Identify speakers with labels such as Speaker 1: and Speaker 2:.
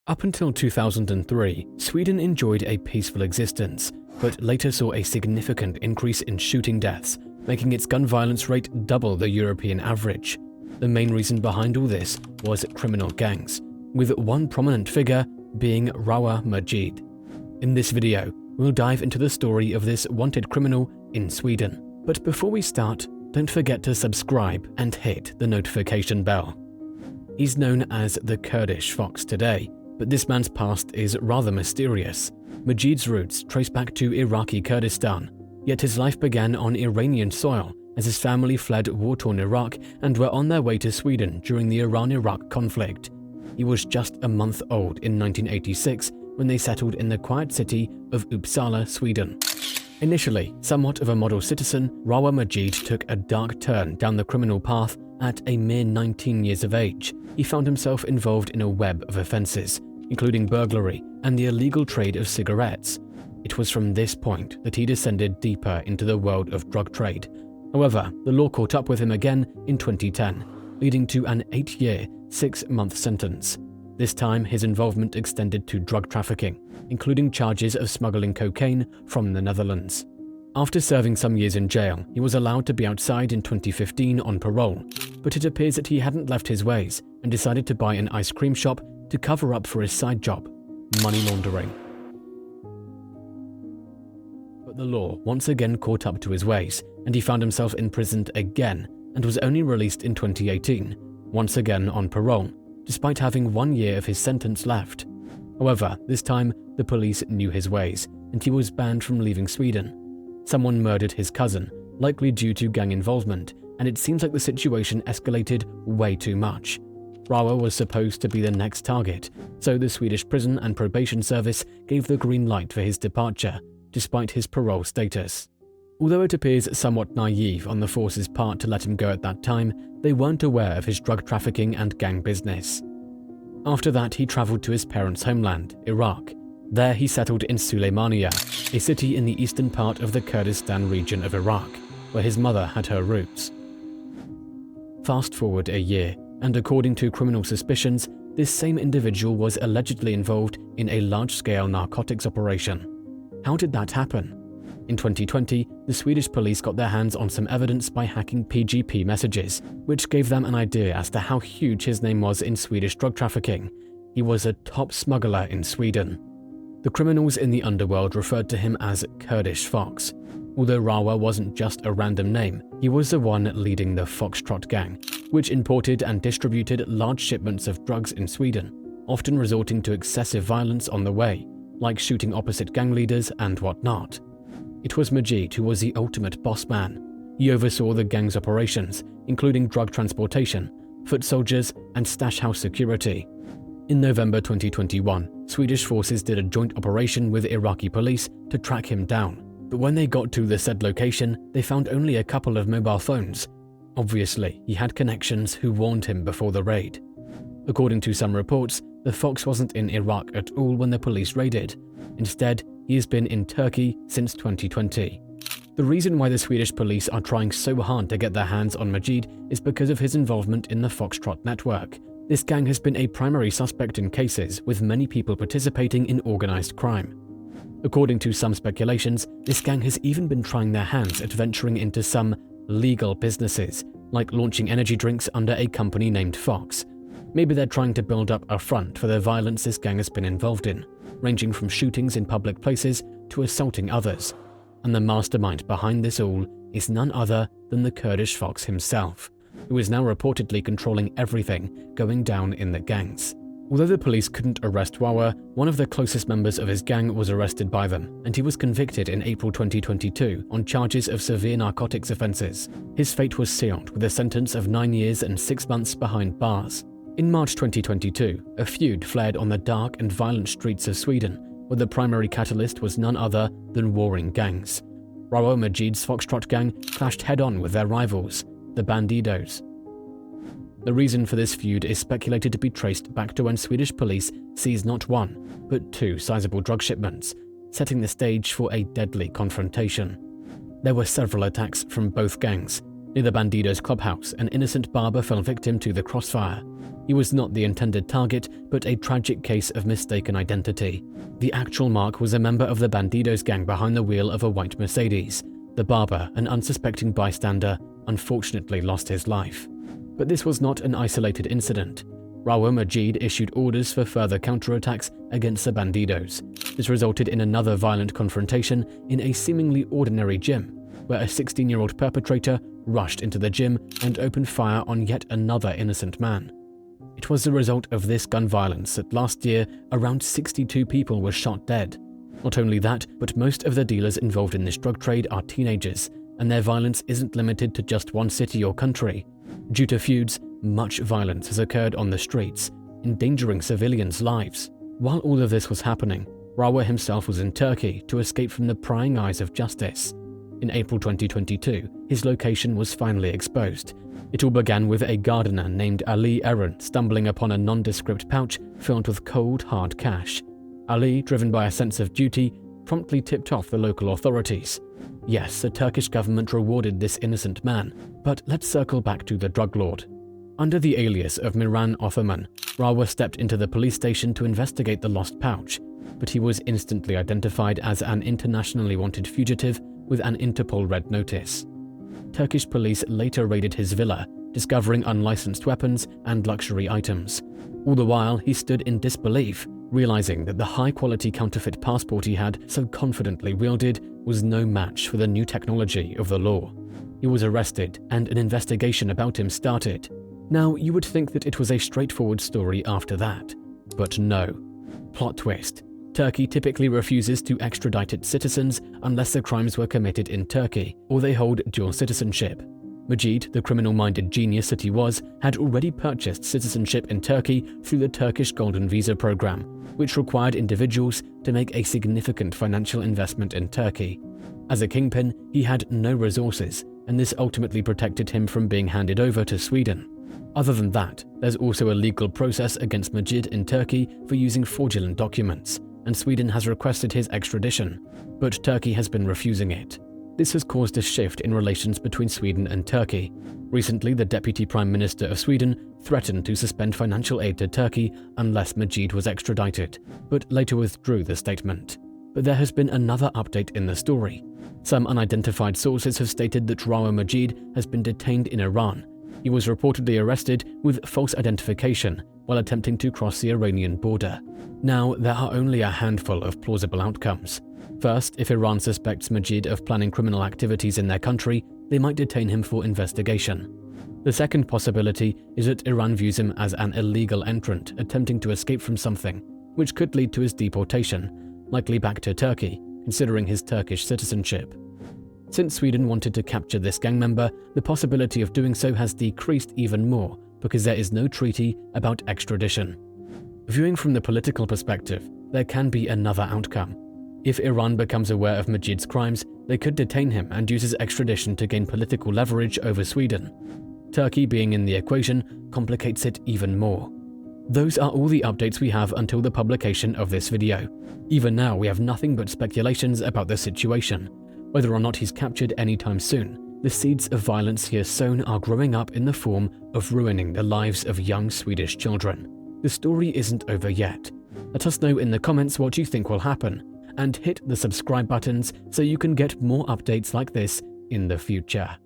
Speaker 1: Up until 2003, Sweden enjoyed a peaceful existence, but later saw a significant increase in shooting deaths, making its gun violence rate double the European average. The main reason behind all this was criminal gangs, with one prominent figure being Rawa Majid. In this video, we'll dive into the story of this wanted criminal in Sweden. But before we start, don't forget to subscribe and hit the notification bell. He's known as the Kurdish Fox today, but this man's past is rather mysterious. Majid's roots trace back to Iraqi Kurdistan, yet his life began on Iranian soil as his family fled war-torn Iraq and were on their way to Sweden during the Iran-Iraq conflict. He was just a month old in 1986 when they settled in the quiet city of Uppsala, Sweden. Initially somewhat of a model citizen, Rawa Majid took a dark turn down the criminal path at a mere 19 years of age. He found himself involved in a web of offences, including burglary and the illegal trade of cigarettes. It was from this point that he descended deeper into the world of drug trade. However, the law caught up with him again in 2010, leading to an 8-year, 6-month sentence. This time, his involvement extended to drug trafficking, including charges of smuggling cocaine from the Netherlands. After serving some years in jail, he was allowed to be outside in 2015 on parole, but it appears that he hadn't left his ways and decided to buy an ice cream shop to cover up for his side job, money laundering. But the law once again caught up to his ways, and he found himself imprisoned again and was only released in 2018, once again on parole, despite having 1 year of his sentence left. However, this time the police knew his ways, and he was banned from leaving Sweden. Someone murdered his cousin, likely due to gang involvement, and it seems like the situation escalated way too much. Rawa was supposed to be the next target, so the Swedish Prison and Probation Service gave the green light for his departure, despite his parole status. Although it appears somewhat naive on the force's part to let him go at that time, they weren't aware of his drug trafficking and gang business. After that, he travelled to his parents' homeland, Iraq. There he settled in Suleymania, a city in the eastern part of the Kurdistan region of Iraq, where his mother had her roots. Fast forward a year, and according to criminal suspicions, this same individual was allegedly involved in a large-scale narcotics operation. How did that happen? In 2020, the Swedish police got their hands on some evidence by hacking PGP messages, which gave them an idea as to how huge his name was in Swedish drug trafficking. He was a top smuggler in Sweden. The criminals in the underworld referred to him as Kurdish Fox. Although Rawa wasn't just a random name, he was the one leading the Foxtrot gang, which imported and distributed large shipments of drugs in Sweden, often resorting to excessive violence on the way, like shooting opposite gang leaders and whatnot. It was Majid who was the ultimate boss man. He oversaw the gang's operations, including drug transportation, foot soldiers, and stash house security. In November 2021, Swedish forces did a joint operation with Iraqi police to track him down. But when they got to the said location, they found only a couple of mobile phones. Obviously, he had connections who warned him before the raid. According to some reports, the Fox wasn't in Iraq at all when the police raided. Instead, he has been in Turkey since 2020. The reason why the Swedish police are trying so hard to get their hands on Majid is because of his involvement in the Foxtrot network. This gang has been a primary suspect in cases, with many people participating in organized crime. According to some speculations, this gang has even been trying their hands at venturing into some legal businesses, like launching energy drinks under a company named Fox. Maybe they're trying to build up a front for the violence this gang has been involved in, ranging from shootings in public places to assaulting others. And the mastermind behind this all is none other than the Kurdish Fox himself, who is now reportedly controlling everything going down in the gangs. Although the police couldn't arrest Rawa, one of the closest members of his gang was arrested by them, and he was convicted in April 2022 on charges of severe narcotics offences. His fate was sealed with a sentence of 9 years and 6 months behind bars. In March 2022, a feud flared on the dark and violent streets of Sweden, where the primary catalyst was none other than warring gangs. Rawa Majid's Foxtrot gang clashed head-on with their rivals, the Bandidos. The reason for this feud is speculated to be traced back to when Swedish police seized not one, but 2 sizable drug shipments, setting the stage for a deadly confrontation. There were several attacks from both gangs, Near the Bandidos clubhouse, an innocent barber fell victim to the crossfire. He was not the intended target, but a tragic case of mistaken identity. The actual mark was a member of the Bandidos gang behind the wheel of a white Mercedes. The barber, an unsuspecting bystander, unfortunately lost his life. But this was not an isolated incident. Rawa Majid issued orders for further counterattacks against the Bandidos. This resulted in another violent confrontation in a seemingly ordinary gym, where a 16-year-old perpetrator rushed into the gym and opened fire on yet another innocent man. It was the result of this gun violence that last year around 62 people were shot dead. Not only that, but most of the dealers involved in this drug trade are teenagers, and their violence isn't limited to just one city or country. Due to feuds, much violence has occurred on the streets, endangering civilians' lives. While all of this was happening, Rawa himself was in Turkey to escape from the prying eyes of justice. In April 2022, his location was finally exposed. It all began with a gardener named Ali Eren stumbling upon a nondescript pouch filled with cold, hard cash. Ali, driven by a sense of duty, promptly tipped off the local authorities. Yes, the Turkish government rewarded this innocent man, but let's circle back to the drug lord. Under the alias of Miran Ottoman, Rawa stepped into the police station to investigate the lost pouch, but he was instantly identified as an internationally wanted fugitive with an Interpol red notice. Turkish police later raided his villa, discovering unlicensed weapons and luxury items. All the while, he stood in disbelief, realizing that the high-quality counterfeit passport he had so confidently wielded was no match for the new technology of the law. He was arrested, and an investigation about him started. Now, you would think that it was a straightforward story after that. But no. Plot twist. Turkey typically refuses to extradite its citizens unless the crimes were committed in Turkey, or they hold dual citizenship. Majid, the criminal-minded genius that he was, had already purchased citizenship in Turkey through the Turkish Golden Visa program, which required individuals to make a significant financial investment in Turkey. As a kingpin, he had no resources, and this ultimately protected him from being handed over to Sweden. Other than that, there's also a legal process against Majid in Turkey for using fraudulent documents, and Sweden has requested his extradition, but Turkey has been refusing it. This has caused a shift in relations between Sweden and Turkey. Recently, the Deputy Prime Minister of Sweden threatened to suspend financial aid to Turkey unless Majid was extradited, but later withdrew the statement. But there has been another update in the story. Some unidentified sources have stated that Rawa Majid has been detained in Iran. He was reportedly arrested with false identification while attempting to cross the Iranian border. Now, there are only a handful of plausible outcomes. First, if Iran suspects Majid of planning criminal activities in their country, they might detain him for investigation. The second possibility is that Iran views him as an illegal entrant attempting to escape from something, which could lead to his deportation, likely back to Turkey, considering his Turkish citizenship. Since Sweden wanted to capture this gang member, the possibility of doing so has decreased even more because there is no treaty about extradition. Viewing from the political perspective, there can be another outcome. If Iran becomes aware of Majid's crimes, they could detain him and use his extradition to gain political leverage over Sweden. Turkey being in the equation complicates it even more. Those are all the updates we have until the publication of this video. Even now, we have nothing but speculations about the situation. Whether or not he's captured anytime soon, the seeds of violence he has sown are growing up in the form of ruining the lives of young Swedish children. The story isn't over yet. Let us know in the comments what you think will happen, and hit the subscribe buttons so you can get more updates like this in the future.